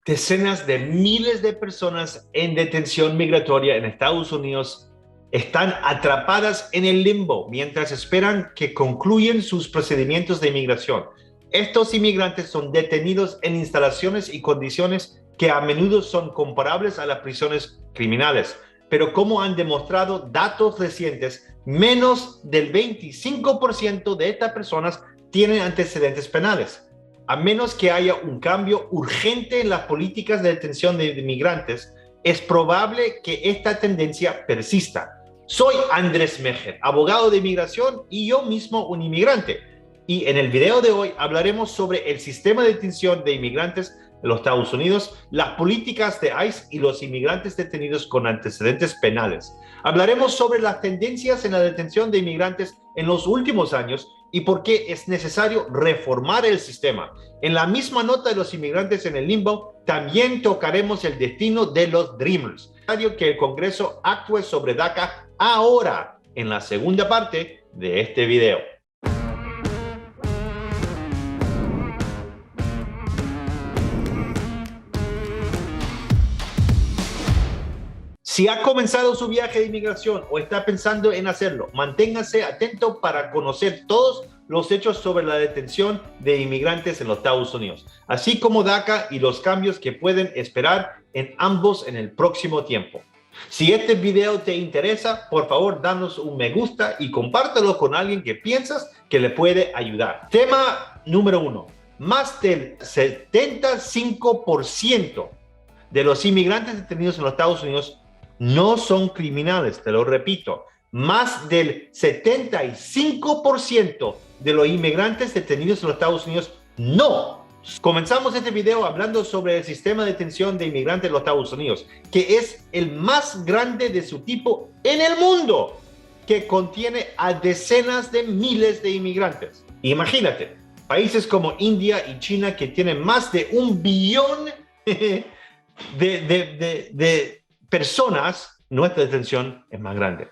Decenas de miles de personas en detención migratoria en Estados Unidos están atrapadas en el limbo mientras esperan que concluyan sus procedimientos de inmigración. Estos inmigrantes son detenidos en instalaciones y condiciones que a menudo son comparables a las prisiones criminales, pero como han demostrado datos recientes, menos del 25% de estas personas tienen antecedentes penales. A menos que haya un cambio urgente en las políticas de detención de inmigrantes, es probable que esta tendencia persista. Soy Andrés Mejer, abogado de inmigración y yo mismo un inmigrante. Y en el video de hoy hablaremos sobre el sistema de detención de inmigrantes de los Estados Unidos, las políticas de ICE y los inmigrantes detenidos con antecedentes penales. Hablaremos sobre las tendencias en la detención de inmigrantes en los últimos años y por qué es necesario reformar el sistema. En la misma nota de los inmigrantes en el limbo, también tocaremos el destino de los Dreamers. Es necesario que el Congreso actúe sobre DACA ahora, en la segunda parte de este video. Si ha comenzado su viaje de inmigración o está pensando en hacerlo, manténgase atento para conocer todos los hechos sobre la detención de inmigrantes en los Estados Unidos, así como DACA y los cambios que pueden esperar en ambos en el próximo tiempo. Si este video te interesa, por favor, danos un me gusta y compártelo con alguien que piensas que le puede ayudar. Tema número 1. Más del 75% de los inmigrantes detenidos en los Estados Unidos no son criminales, te lo repito. Más del 75% de los inmigrantes detenidos en los Estados Unidos no. Comenzamos este video hablando sobre el sistema de detención de inmigrantes en los Estados Unidos, que es el más grande de su tipo en el mundo, que contiene a decenas de miles de inmigrantes. Imagínate, países como India y China que tienen más de 1 billón de personas, nuestra detención es más grande.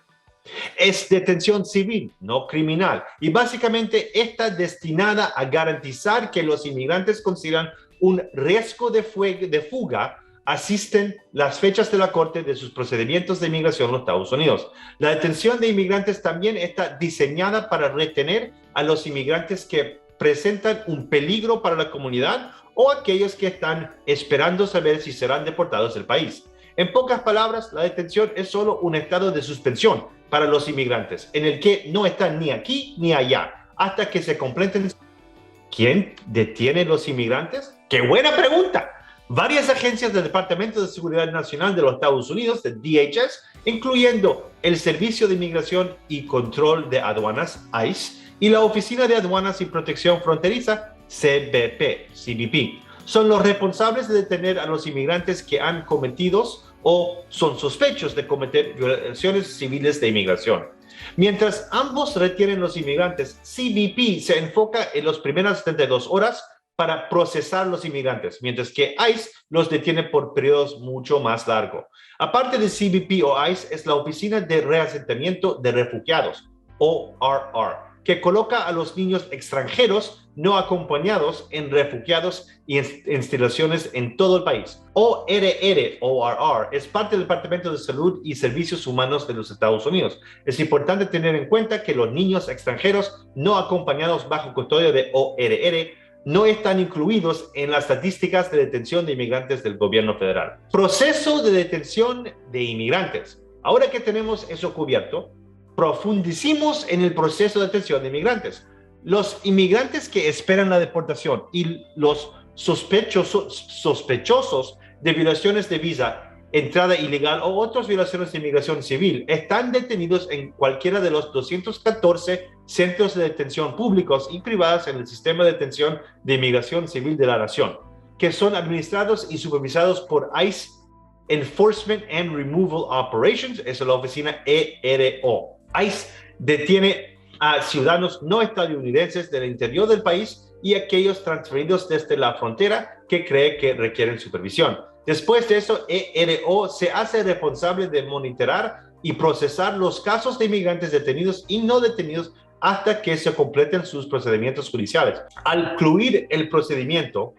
Es detención civil, no criminal, y básicamente está destinada a garantizar que los inmigrantes consideran un riesgo de fuga, asisten las fechas de la corte de sus procedimientos de inmigración en los Estados Unidos. La detención de inmigrantes también está diseñada para retener a los inmigrantes que presentan un peligro para la comunidad o aquellos que están esperando saber si serán deportados del país. En pocas palabras, la detención es solo un estado de suspensión para los inmigrantes, en el que no están ni aquí ni allá, hasta que se completen. ¿Quién detiene los inmigrantes? ¡Qué buena pregunta! Varias agencias del Departamento de Seguridad Nacional de los Estados Unidos, de DHS, incluyendo el Servicio de Inmigración y Control de Aduanas, ICE, y la Oficina de Aduanas y Protección Fronteriza, CBP, son los responsables de detener a los inmigrantes que han cometido o son sospechosos de cometer violaciones civiles de inmigración. Mientras ambos retienen los inmigrantes, CBP se enfoca en las primeras 72 horas para procesar los inmigrantes, mientras que ICE los detiene por periodos mucho más largos. Aparte de CBP o ICE, es la Oficina de Reasentamiento de Refugiados, ORR, que coloca a los niños extranjeros no acompañados en refugiados y instalaciones en todo el país. ORR es parte del Departamento de Salud y Servicios Humanos de los Estados Unidos. Es importante tener en cuenta que los niños extranjeros no acompañados bajo custodia de ORR no están incluidos en las estadísticas de detención de inmigrantes del gobierno federal. Proceso de detención de inmigrantes. Ahora que tenemos eso cubierto, profundicemos en el proceso de detención de inmigrantes. Los inmigrantes que esperan la deportación y los sospechosos de violaciones de visa, entrada ilegal o otras violaciones de inmigración civil están detenidos en cualquiera de los 214 centros de detención públicos y privados en el sistema de detención de inmigración civil de la nación, que son administrados y supervisados por ICE Enforcement and Removal Operations, es la oficina ERO. ICE detiene a ciudadanos no estadounidenses del interior del país y aquellos transferidos desde la frontera que cree que requieren supervisión. Después de eso, ERO se hace responsable de monitorar y procesar los casos de inmigrantes detenidos y no detenidos hasta que se completen sus procedimientos judiciales. Al concluir el procedimiento,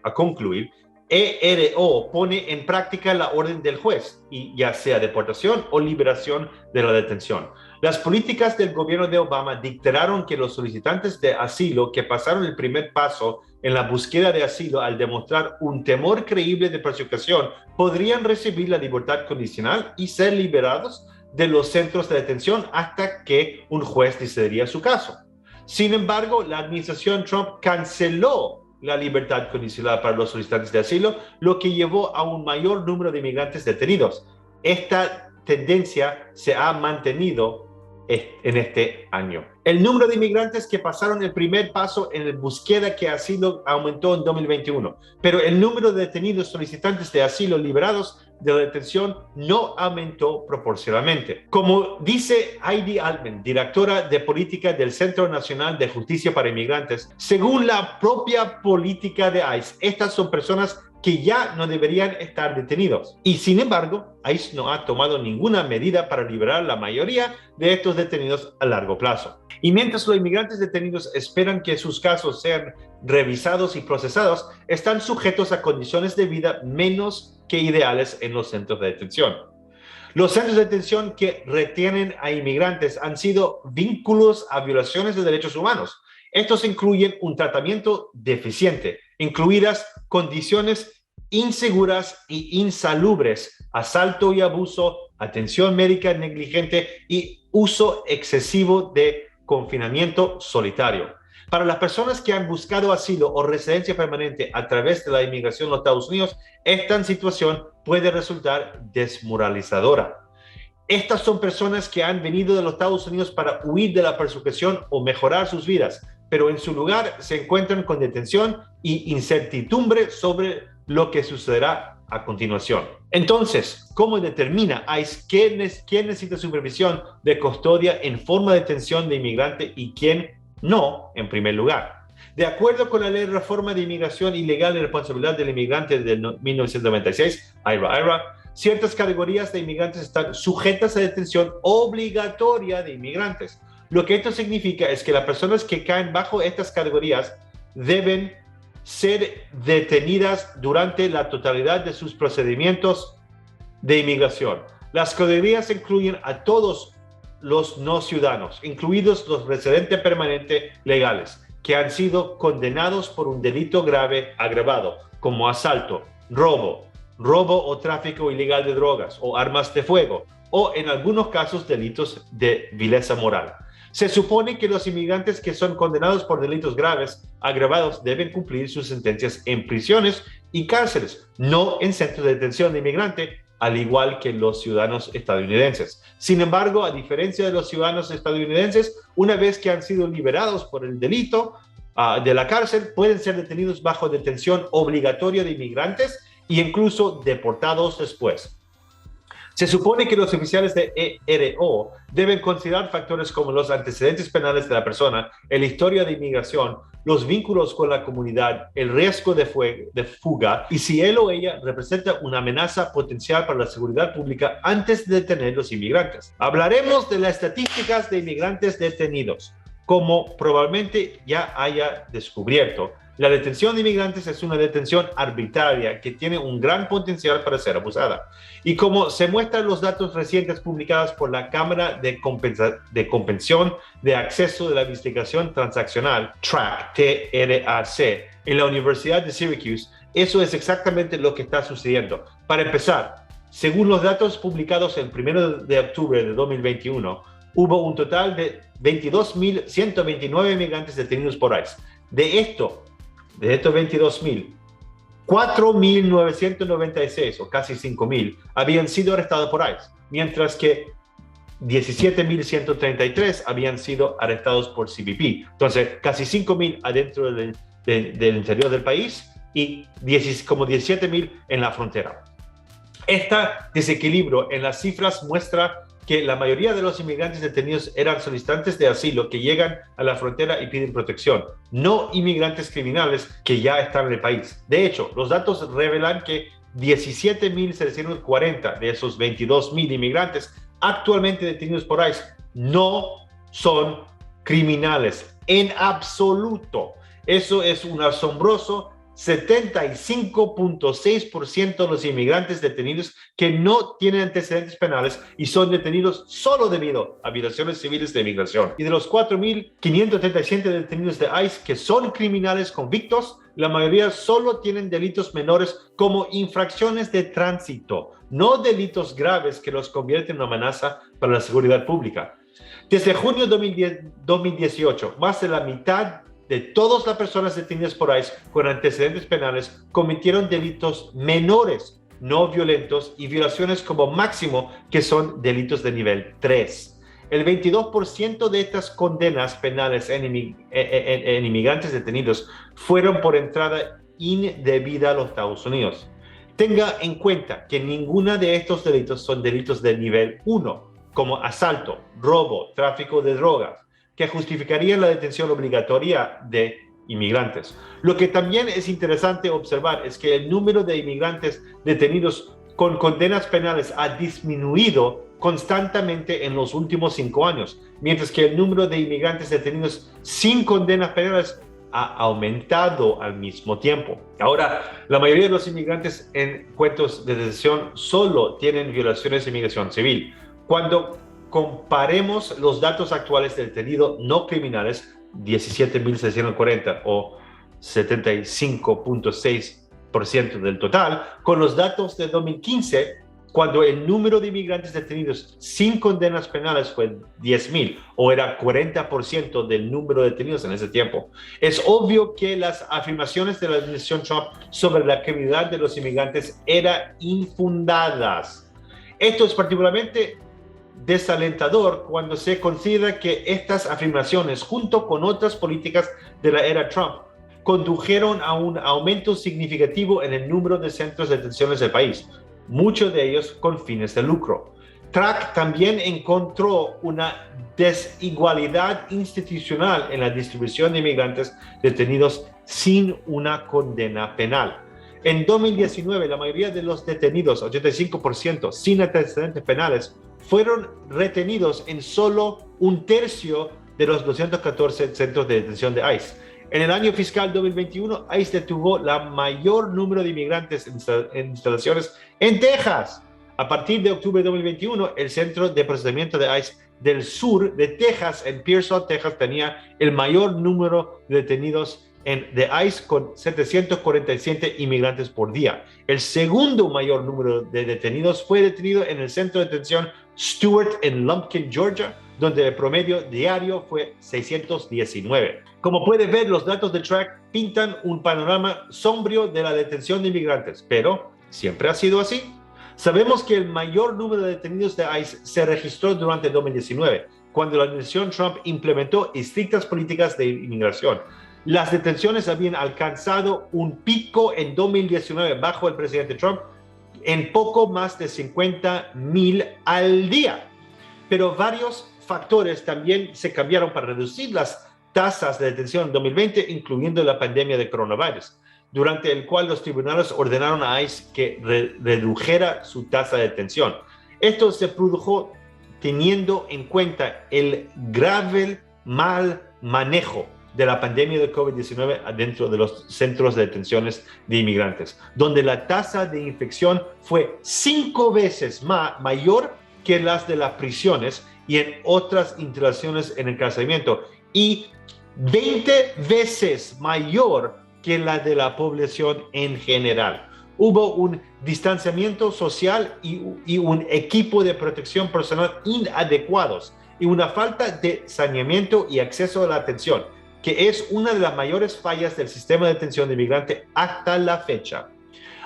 ERO pone en práctica la orden del juez, y ya sea deportación o liberación de la detención. Las políticas del gobierno de Obama dictaron que los solicitantes de asilo que pasaron el primer paso en la búsqueda de asilo al demostrar un temor creíble de persecución podrían recibir la libertad condicional y ser liberados de los centros de detención hasta que un juez decidiría su caso. Sin embargo, la administración Trump canceló la libertad condicional para los solicitantes de asilo, lo que llevó a un mayor número de inmigrantes detenidos. Esta tendencia se ha mantenido en este año. El número de inmigrantes que pasaron el primer paso en la búsqueda de asilo aumentó en 2021, pero el número de detenidos solicitantes de asilo liberados de la detención no aumentó proporcionalmente. Como dice Heidi Altman, directora de política del Centro Nacional de Justicia para Inmigrantes, según la propia política de ICE, estas son personas que ya no deberían estar detenidos. Y sin embargo, ICE no ha tomado ninguna medida para liberar la mayoría de estos detenidos a largo plazo. Y mientras los inmigrantes detenidos esperan que sus casos sean revisados y procesados, están sujetos a condiciones de vida menos que ideales en los centros de detención. Los centros de detención que retienen a inmigrantes han sido vínculos a violaciones de derechos humanos. Estos incluyen un tratamiento deficiente, incluidas condiciones inseguras y insalubres, asalto y abuso, atención médica negligente y uso excesivo de confinamiento solitario. Para las personas que han buscado asilo o residencia permanente a través de la inmigración en los Estados Unidos, esta situación puede resultar desmoralizadora. Estas son personas que han venido de los Estados Unidos para huir de la persecución o mejorar sus vidas, pero en su lugar se encuentran con detención y incertidumbre sobre lo que sucederá a continuación. Entonces, ¿cómo determina ICE quién necesita supervisión de custodia en forma de detención de inmigrante y quién no, en primer lugar? De acuerdo con la Ley de Reforma de Inmigración Ilegal y Responsabilidad del Inmigrante de 1996, IRA, ciertas categorías de inmigrantes están sujetas a detención obligatoria de inmigrantes. Lo que esto significa es que las personas que caen bajo estas categorías deben ser detenidas durante la totalidad de sus procedimientos de inmigración. Las categorías incluyen a todos los no ciudadanos, incluidos los residentes permanentes legales, que han sido condenados por un delito grave agravado, como asalto, robo o tráfico ilegal de drogas o armas de fuego, o en algunos casos delitos de vileza moral. Se supone que los inmigrantes que son condenados por delitos graves agravados deben cumplir sus sentencias en prisiones y cárceles, no en centros de detención de inmigrante, al igual que los ciudadanos estadounidenses. Sin embargo, a diferencia de los ciudadanos estadounidenses, una vez que han sido liberados por el delito de la cárcel, pueden ser detenidos bajo detención obligatoria de inmigrantes e incluso deportados después. Se supone que los oficiales de ERO deben considerar factores como los antecedentes penales de la persona, la historia de inmigración, los vínculos con la comunidad, el riesgo de fuga y si él o ella representa una amenaza potencial para la seguridad pública antes de detener los inmigrantes. Hablaremos de las estadísticas de inmigrantes detenidos. Como probablemente ya haya descubierto, la detención de inmigrantes es una detención arbitraria que tiene un gran potencial para ser abusada. Y como se muestran los datos recientes publicados por la Cámara de Compensación de Acceso de la Investigación Transaccional, TRAC, T-R-A-C, en la Universidad de Syracuse, eso es exactamente lo que está sucediendo. Para empezar, según los datos publicados el 1 de octubre de 2021, hubo un total de 22.129 inmigrantes detenidos por ICE. De estos 22.000, 4.996 o casi 5.000 habían sido arrestados por ICE, mientras que 17.133 habían sido arrestados por CBP. Entonces, casi 5.000 adentro del interior del país y como 17.000 en la frontera. Este desequilibrio en las cifras muestra que la mayoría de los inmigrantes detenidos eran solicitantes de asilo que llegan a la frontera y piden protección, no inmigrantes criminales que ya están en el país. De hecho, los datos revelan que 17.740 de esos 22.000 inmigrantes actualmente detenidos por ICE no son criminales en absoluto. Eso es un asombroso 75.6% de los inmigrantes detenidos que no tienen antecedentes penales y son detenidos solo debido a violaciones civiles de inmigración. Y de los 4.537 detenidos de ICE que son criminales convictos, la mayoría solo tienen delitos menores como infracciones de tránsito, no delitos graves que los convierten en una amenaza para la seguridad pública. Desde junio de 2018, más de la mitad de todas las personas detenidas por ICE con antecedentes penales cometieron delitos menores, no violentos, y violaciones como máximo, que son delitos de nivel 3. El 22% de estas condenas penales en inmigrantes detenidos fueron por entrada indebida a los Estados Unidos. Tenga en cuenta que ninguna de estos delitos son delitos de nivel 1, como asalto, robo, tráfico de drogas, que justificarían la detención obligatoria de inmigrantes. Lo que también es interesante observar es que el número de inmigrantes detenidos con condenas penales ha disminuido constantemente en los últimos 5 años, mientras que el número de inmigrantes detenidos sin condenas penales ha aumentado al mismo tiempo. Ahora, la mayoría de los inmigrantes en cuentos de detención solo tienen violaciones de inmigración civil. Cuando comparemos los datos actuales de detenidos no criminales, 17.640 o 75.6% del total, con los datos de 2015, cuando el número de inmigrantes detenidos sin condenas penales fue 10.000, o era 40% del número de detenidos en ese tiempo. Es obvio que las afirmaciones de la administración Trump sobre la criminalidad de los inmigrantes eran infundadas. Esto es particularmente desalentador cuando se considera que estas afirmaciones, junto con otras políticas de la era Trump, condujeron a un aumento significativo en el número de centros de detenciones del país, muchos de ellos con fines de lucro. Track también encontró una desigualdad institucional en la distribución de inmigrantes detenidos sin una condena penal. En 2019, la mayoría de los detenidos, 85% sin antecedentes penales, fueron retenidos en solo un tercio de los 214 centros de detención de ICE. En el año fiscal 2021, ICE detuvo el mayor número de inmigrantes en instalaciones en Texas. A partir de octubre de 2021, el centro de procesamiento de ICE del sur de Texas, en Pearson, Texas, tenía el mayor número de detenidos de ICE, con 747 inmigrantes por día. El segundo mayor número de detenidos fue detenido en el centro de detención Stewart en Lumpkin, Georgia, donde el promedio diario fue 619. Como puede ver, los datos de Track pintan un panorama sombrío de la detención de inmigrantes, pero ¿siempre ha sido así? Sabemos que el mayor número de detenidos de ICE se registró durante 2019, cuando la administración Trump implementó estrictas políticas de inmigración. Las detenciones habían alcanzado un pico en 2019 bajo el presidente Trump en poco más de 50,000 al día. Pero varios factores también se cambiaron para reducir las tasas de detención en 2020, incluyendo la pandemia de coronavirus, durante el cual los tribunales ordenaron a ICE que redujera su tasa de detención. Esto se produjo teniendo en cuenta el grave mal manejo de la pandemia de COVID-19 dentro de los centros de detenciones de inmigrantes, donde la tasa de infección fue 5 veces mayor que las de las prisiones y en otras instalaciones en encarcelamiento, y 20 veces mayor que la de la población en general. Hubo un distanciamiento social y un equipo de protección personal inadecuados y una falta de saneamiento y acceso a la atención, que es una de las mayores fallas del sistema de detención de inmigrantes hasta la fecha.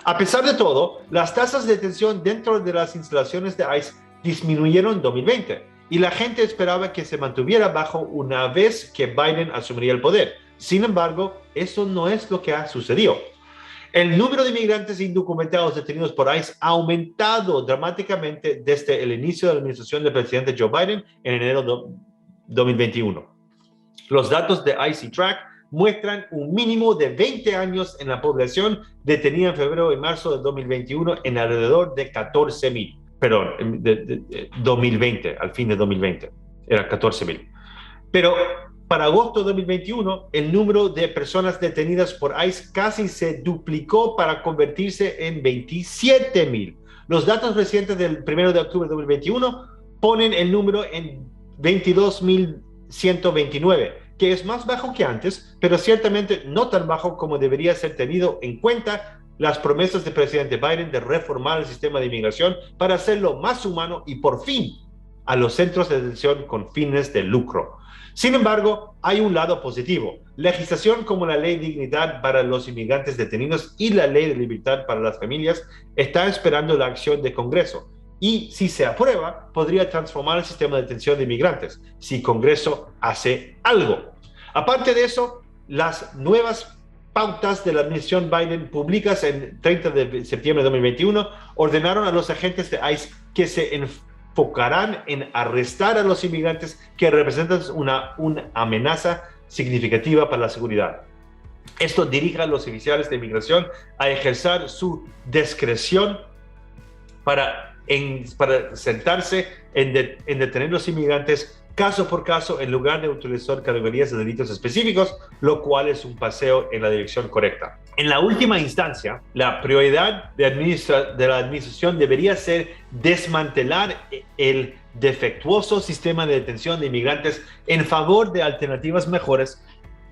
A pesar de todo, las tasas de detención dentro de las instalaciones de ICE disminuyeron en 2020 y la gente esperaba que se mantuviera bajo una vez que Biden asumiría el poder. Sin embargo, eso no es lo que ha sucedido. El número de inmigrantes indocumentados detenidos por ICE ha aumentado dramáticamente desde el inicio de la administración del presidente Joe Biden en enero de 2021. Los datos de ICE y Track muestran un mínimo de 20 años en la población detenida en febrero y marzo de 2021 en alrededor de 14,000. Perdón, de 2020, al fin de 2020, era 14,000. Pero Para agosto de 2021, el número de personas detenidas por ICE casi se duplicó para convertirse en 27,000. Los datos recientes del 1 de octubre de 2021 ponen el número en 22,129, que es más bajo que antes, pero ciertamente no tan bajo como debería ser tenido en cuenta las promesas del presidente Biden de reformar el sistema de inmigración para hacerlo más humano y por fin a los centros de detención con fines de lucro. Sin embargo, hay un lado positivo. Legislación como la Ley de Dignidad para los Inmigrantes Detenidos y la Ley de Libertad para las Familias está esperando la acción del Congreso. Y si se aprueba, podría transformar el sistema de detención de inmigrantes, si el Congreso hace algo. Aparte de eso, las nuevas pautas de la administración Biden publicadas en 30 de septiembre de 2021 ordenaron a los agentes de ICE que se enfocarán en arrestar a los inmigrantes que representan una amenaza significativa para la seguridad. Esto dirige a los oficiales de inmigración a ejercer su discreción para sentarse en detener a los inmigrantes caso por caso en lugar de utilizar categorías de delitos específicos, lo cual es un paseo en la dirección correcta. En la última instancia, la prioridad de la administración debería ser desmantelar el defectuoso sistema de detención de inmigrantes en favor de alternativas mejores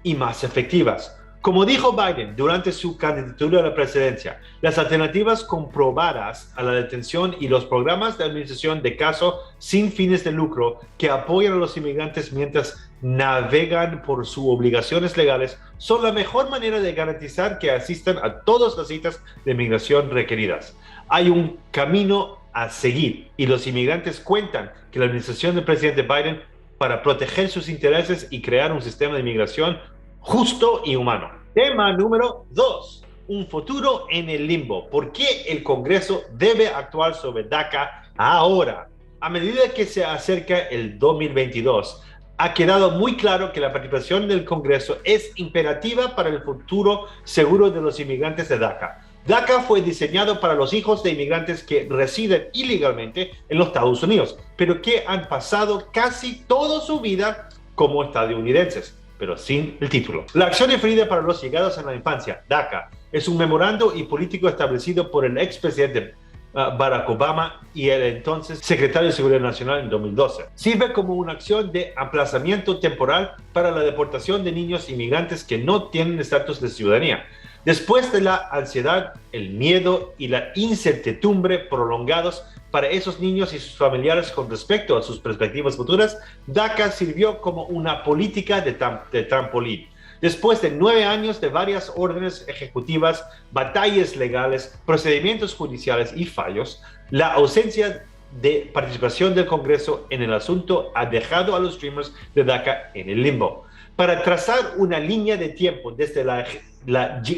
y más efectivas. Como dijo Biden durante su candidatura a la presidencia, las alternativas comprobadas a la detención y los programas de administración de caso sin fines de lucro que apoyan a los inmigrantes mientras navegan por sus obligaciones legales son la mejor manera de garantizar que asistan a todas las citas de inmigración requeridas. Hay un camino a seguir y los inmigrantes cuentan que la administración del presidente Biden para proteger sus intereses y crear un sistema de inmigración justo y humano. Tema número 2. Un futuro en el limbo. ¿Por qué el Congreso debe actuar sobre DACA ahora? A medida que se acerca el 2022, ha quedado muy claro que la participación del Congreso es imperativa para el futuro seguro de los inmigrantes de DACA. DACA fue diseñado para los hijos de inmigrantes que residen ilegalmente en los Estados Unidos, pero que han pasado casi toda su vida como estadounidenses, pero sin el título. La acción referida para los llegados en la infancia, DACA, es un memorando y político establecido por el expresidente Barack Obama y el entonces secretario de Seguridad Nacional en 2012. Sirve como una acción de aplazamiento temporal para la deportación de niños inmigrantes que no tienen estatus de ciudadanía. Después de la ansiedad, el miedo y la incertidumbre prolongados para esos niños y sus familiares con respecto a sus perspectivas futuras, DACA sirvió como una política de trampolín. Después de 9 años de varias órdenes ejecutivas, batallas legales, procedimientos judiciales y fallos, la ausencia de participación del Congreso en el asunto ha dejado a los Dreamers de DACA en el limbo. Para trazar una línea de tiempo desde la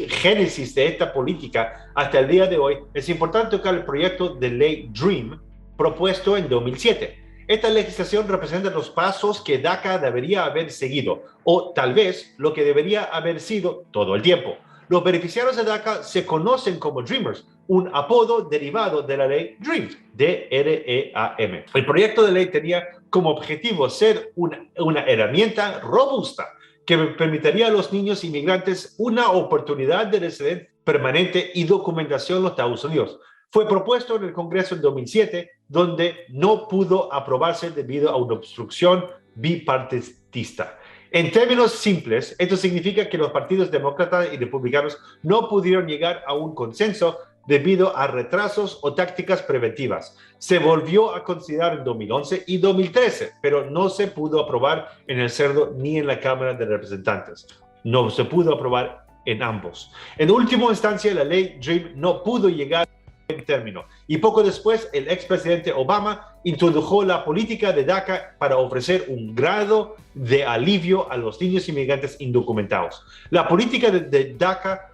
génesis de esta política hasta el día de hoy, es importante tocar el proyecto de ley DREAM propuesto en 2007. Esta legislación representa los pasos que DACA debería haber seguido, o tal vez lo que debería haber sido todo el tiempo. Los beneficiarios de DACA se conocen como Dreamers, un apodo derivado de la ley DREAM, D-R-E-A-M. El proyecto de ley tenía como objetivo ser una herramienta robusta que permitiría a los niños inmigrantes una oportunidad de residencia permanente y documentación en los Estados Unidos. Fue propuesto en el Congreso en 2007, donde no pudo aprobarse debido a una obstrucción bipartidista. En términos simples, esto significa que los partidos demócratas y republicanos no pudieron llegar a un consenso debido a retrasos o tácticas preventivas. Se volvió a considerar en 2011 y 2013, pero no se pudo aprobar en el Senado ni en la Cámara de Representantes. No se pudo aprobar en ambos. En última instancia, la ley DREAM no pudo llegar en término. Y poco después, el expresidente Obama introdujo la política de DACA para ofrecer un grado de alivio a los niños inmigrantes indocumentados. La política de DACA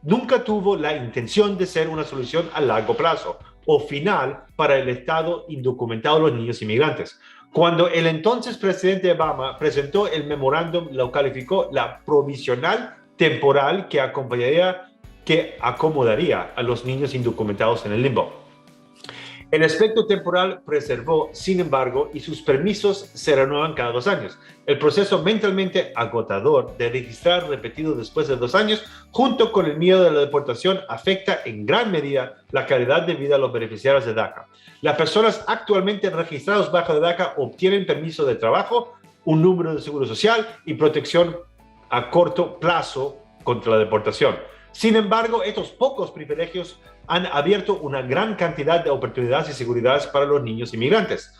nunca tuvo la intención de ser una solución a largo plazo o final para el estado indocumentado de los niños inmigrantes. Cuando el entonces presidente Obama presentó el memorándum, lo calificó la provisional temporal que acomodaría a los niños indocumentados en el limbo. El aspecto temporal preservó, sin embargo, y sus permisos se renuevan cada 2 años. El proceso mentalmente agotador de registrar repetido después de 2 años, junto con el miedo de la deportación, afecta en gran medida la calidad de vida de los beneficiarios de DACA. Las personas actualmente registradas bajo DACA obtienen permiso de trabajo, un número de seguro social y protección a corto plazo contra la deportación. Sin embargo, estos pocos privilegios han abierto una gran cantidad de oportunidades y seguridades para los niños inmigrantes.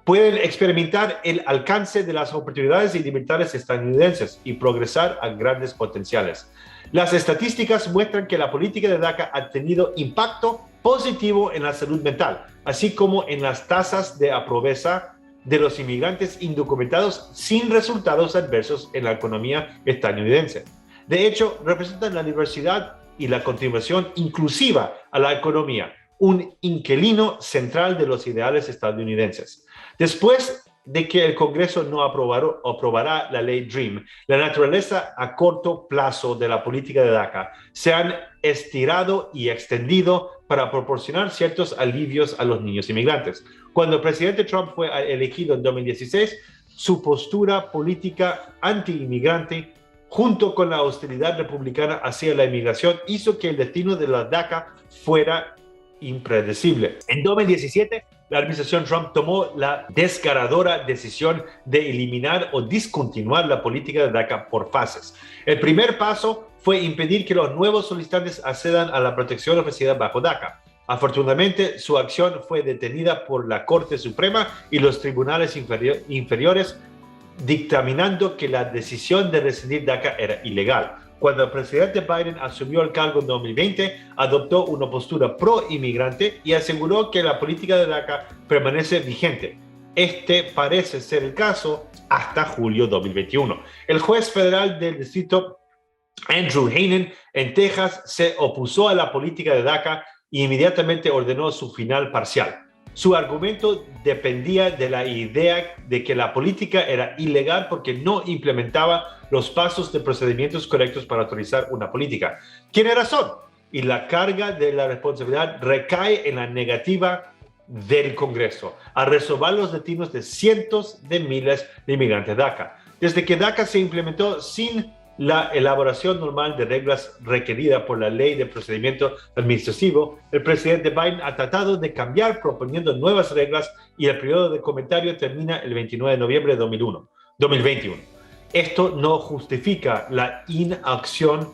Pueden experimentar el alcance de las oportunidades y libertades estadounidenses y progresar a grandes potenciales. Las estadísticas muestran que la política de DACA ha tenido impacto positivo en la salud mental, así como en las tasas de pobreza de los inmigrantes indocumentados sin resultados adversos en la economía estadounidense. De hecho, representan la diversidad y la contribución inclusiva a la economía, un inquilino central de los ideales estadounidenses. Después de que el Congreso no aprobará la ley DREAM, la naturaleza a corto plazo de la política de DACA se han estirado y extendido para proporcionar ciertos alivios a los niños inmigrantes. Cuando el presidente Trump fue elegido en 2016, su postura política anti-inmigrante junto con la hostilidad republicana hacia la inmigración, hizo que el destino de la DACA fuera impredecible. En 2017, la administración Trump tomó la desgarradora decisión de eliminar o discontinuar la política de DACA por fases. El primer paso fue impedir que los nuevos solicitantes accedan a la protección ofrecida bajo DACA. Afortunadamente, su acción fue detenida por la Corte Suprema y los tribunales inferiores, dictaminando que la decisión de rescindir DACA era ilegal. Cuando el presidente Biden asumió el cargo en 2020, adoptó una postura pro-inmigrante y aseguró que la política de DACA permanece vigente. Este parece ser el caso hasta julio 2021. El juez federal del distrito Andrew Hanen en Texas se opuso a la política de DACA y inmediatamente ordenó su final parcial. Su argumento dependía de la idea de que la política era ilegal porque no implementaba los pasos de procedimientos correctos para autorizar una política. Tiene razón, y la carga de la responsabilidad recae en la negativa del Congreso a resolver los destinos de cientos de miles de inmigrantes DACA. Desde que DACA se implementó sin la elaboración normal de reglas requerida por la Ley de Procedimiento Administrativo, el presidente Biden ha tratado de cambiar proponiendo nuevas reglas y el periodo de comentario termina el 29 de noviembre de 2021. Esto no justifica la inacción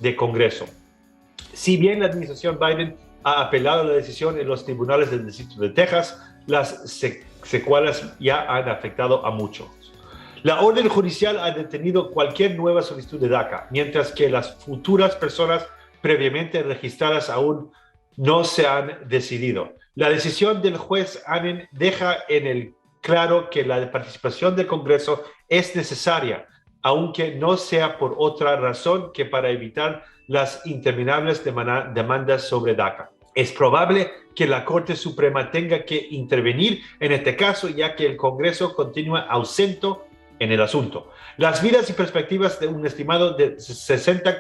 del Congreso. Si bien la administración Biden ha apelado a la decisión en los tribunales del Distrito de Texas, las secuelas ya han afectado a muchos. La orden judicial ha detenido cualquier nueva solicitud de DACA, mientras que las futuras personas previamente registradas aún no se han decidido. La decisión del juez Hanen deja en el claro que la participación del Congreso es necesaria, aunque no sea por otra razón que para evitar las interminables demandas sobre DACA. Es probable que la Corte Suprema tenga que intervenir en este caso, ya que el Congreso continúa ausente en el asunto. Las vidas y perspectivas de un estimado de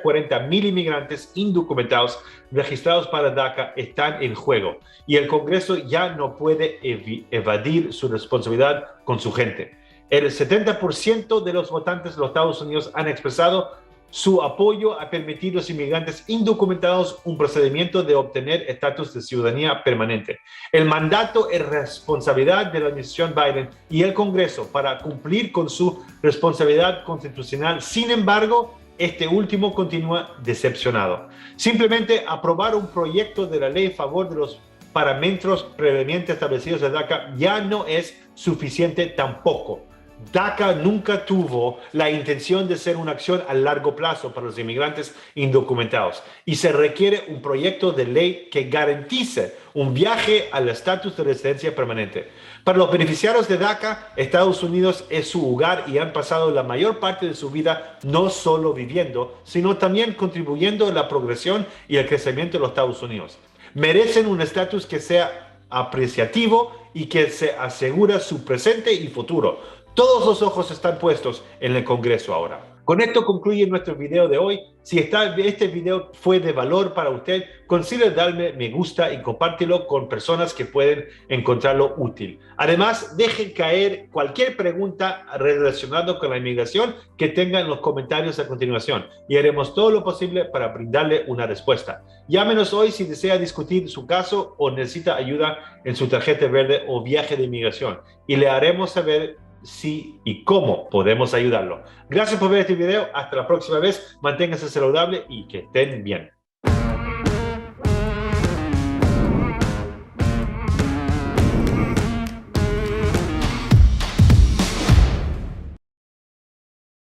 40 mil inmigrantes indocumentados registrados para DACA están en juego y el Congreso ya no puede evadir su responsabilidad con su gente. El 70% de los votantes de los Estados Unidos han expresado su apoyo a permitir a los inmigrantes indocumentados un procedimiento de obtener estatus de ciudadanía permanente. El mandato es responsabilidad de la administración Biden y el Congreso para cumplir con su responsabilidad constitucional. Sin embargo, este último continúa decepcionado. Simplemente aprobar un proyecto de la ley a favor de los parámetros previamente establecidos de DACA ya no es suficiente tampoco. DACA nunca tuvo la intención de ser una acción a largo plazo para los inmigrantes indocumentados y se requiere un proyecto de ley que garantice un viaje al estatus de residencia permanente. Para los beneficiarios de DACA, Estados Unidos es su hogar y han pasado la mayor parte de su vida no solo viviendo, sino también contribuyendo a la progresión y el crecimiento de los Estados Unidos. Merecen un estatus que sea apreciativo y que se asegura su presente y futuro. Todos los ojos están puestos en el Congreso ahora. Con esto concluye nuestro video de hoy. Si este video fue de valor para usted, considere darle me gusta y compártelo con personas que pueden encontrarlo útil. Además, dejen caer cualquier pregunta relacionada con la inmigración que tengan en los comentarios a continuación y haremos todo lo posible para brindarle una respuesta. Llámenos hoy si desea discutir su caso o necesita ayuda en su tarjeta verde o viaje de inmigración y le haremos saber si y cómo podemos ayudarlo. Gracias por ver este video. Hasta la próxima vez. Manténganse saludable y que estén bien.